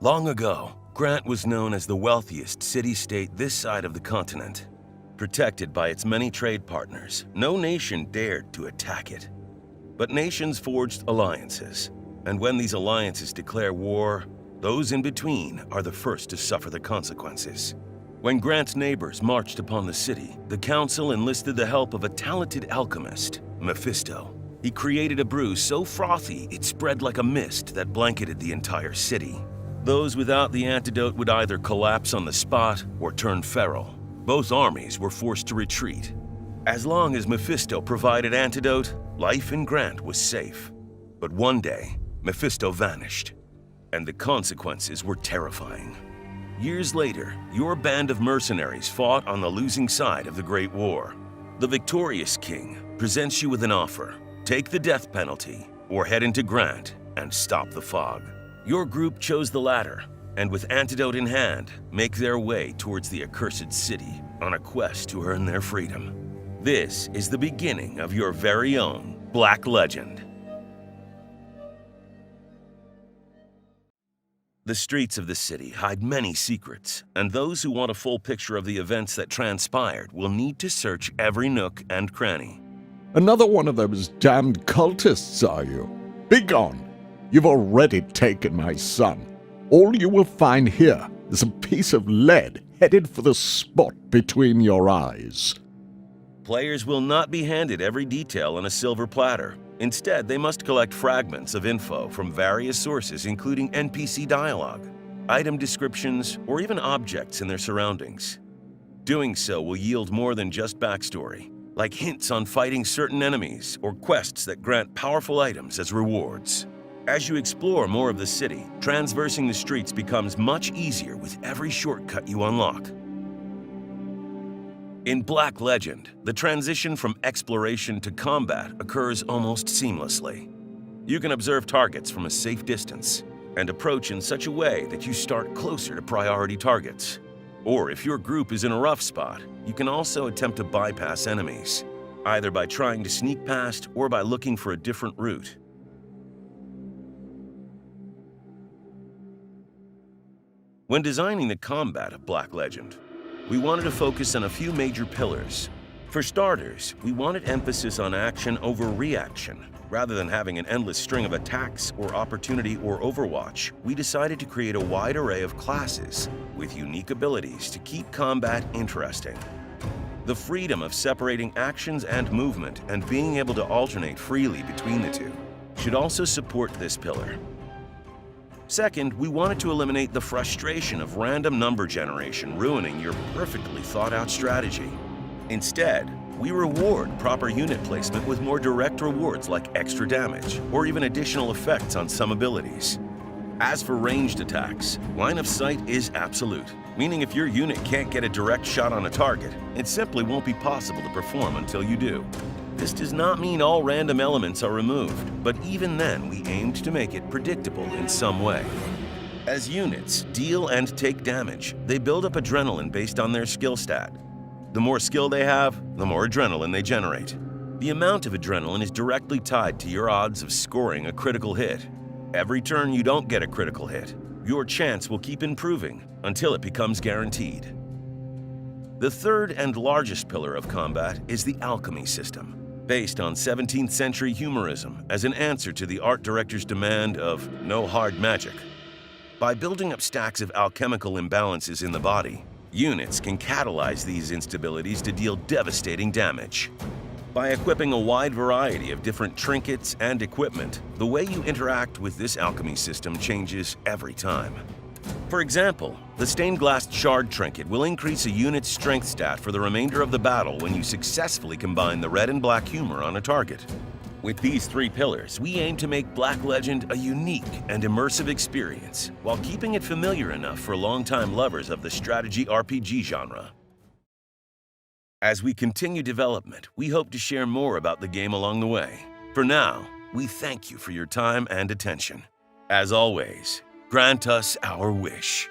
Long ago, Grant was known as the wealthiest city-state this side of the continent. Protected by its many trade partners, no nation dared to attack it. But nations forged alliances, and when these alliances declare war, those in between are the first to suffer the consequences. When Grant's neighbors marched upon the city, the council enlisted the help of a talented alchemist, Mephisto. He created a brew so frothy it spread like a mist that blanketed the entire city. Those without the antidote would either collapse on the spot or turn feral. Both armies were forced to retreat. As long as Mephisto provided antidote, life in Grant was safe. But one day, Mephisto vanished, and the consequences were terrifying. Years later, your band of mercenaries fought on the losing side of the Great War. The victorious king presents you with an offer. Take the death penalty, or head into Grant and stop the fog. Your group chose the latter, and with antidote in hand, make their way towards the accursed city on a quest to earn their freedom. This is the beginning of your very own Black Legend. The streets of the city hide many secrets, and those who want a full picture of the events that transpired will need to search every nook and cranny. Another one of those damned cultists, are you? Begone! You've already taken my son. All you will find here is a piece of lead headed for the spot between your eyes. Players will not be handed every detail on a silver platter. Instead, they must collect fragments of info from various sources, including NPC dialogue, item descriptions, or even objects in their surroundings. Doing so will yield more than just backstory, like hints on fighting certain enemies or quests that grant powerful items as rewards. As you explore more of the city, traversing the streets becomes much easier with every shortcut you unlock. In Black Legend, the transition from exploration to combat occurs almost seamlessly. You can observe targets from a safe distance and approach in such a way that you start closer to priority targets. Or if your group is in a rough spot, you can also attempt to bypass enemies, either by trying to sneak past or by looking for a different route. When designing the combat of Black Legend, we wanted to focus on a few major pillars. For starters, we wanted emphasis on action over reaction. Rather than having an endless string of attacks or opportunity or overwatch, we decided to create a wide array of classes with unique abilities to keep combat interesting. The freedom of separating actions and movement and being able to alternate freely between the two should also support this pillar. Second, we wanted to eliminate the frustration of random number generation ruining your perfectly thought-out strategy. Instead, we reward proper unit placement with more direct rewards like extra damage or even additional effects on some abilities. As for ranged attacks, line of sight is absolute, meaning if your unit can't get a direct shot on a target, it simply won't be possible to perform until you do. This does not mean all random elements are removed, but even then we aimed to make it predictable in some way. As units deal and take damage, they build up adrenaline based on their skill stat. The more skill they have, the more adrenaline they generate. The amount of adrenaline is directly tied to your odds of scoring a critical hit. Every turn you don't get a critical hit, your chance will keep improving until it becomes guaranteed. The third and largest pillar of combat is the alchemy system, based on 17th century humorism as an answer to the art director's demand of no hard magic. By building up stacks of alchemical imbalances in the body, units can catalyze these instabilities to deal devastating damage. By equipping a wide variety of different trinkets and equipment, the way you interact with this alchemy system changes every time. For example, the Stained Glass Shard trinket will increase a unit's strength stat for the remainder of the battle when you successfully combine the red and black humor on a target. With these three pillars, we aim to make Black Legend a unique and immersive experience while keeping it familiar enough for longtime lovers of the strategy RPG genre. As we continue development, we hope to share more about the game along the way. For now, we thank you for your time and attention. As always, grant us our wish.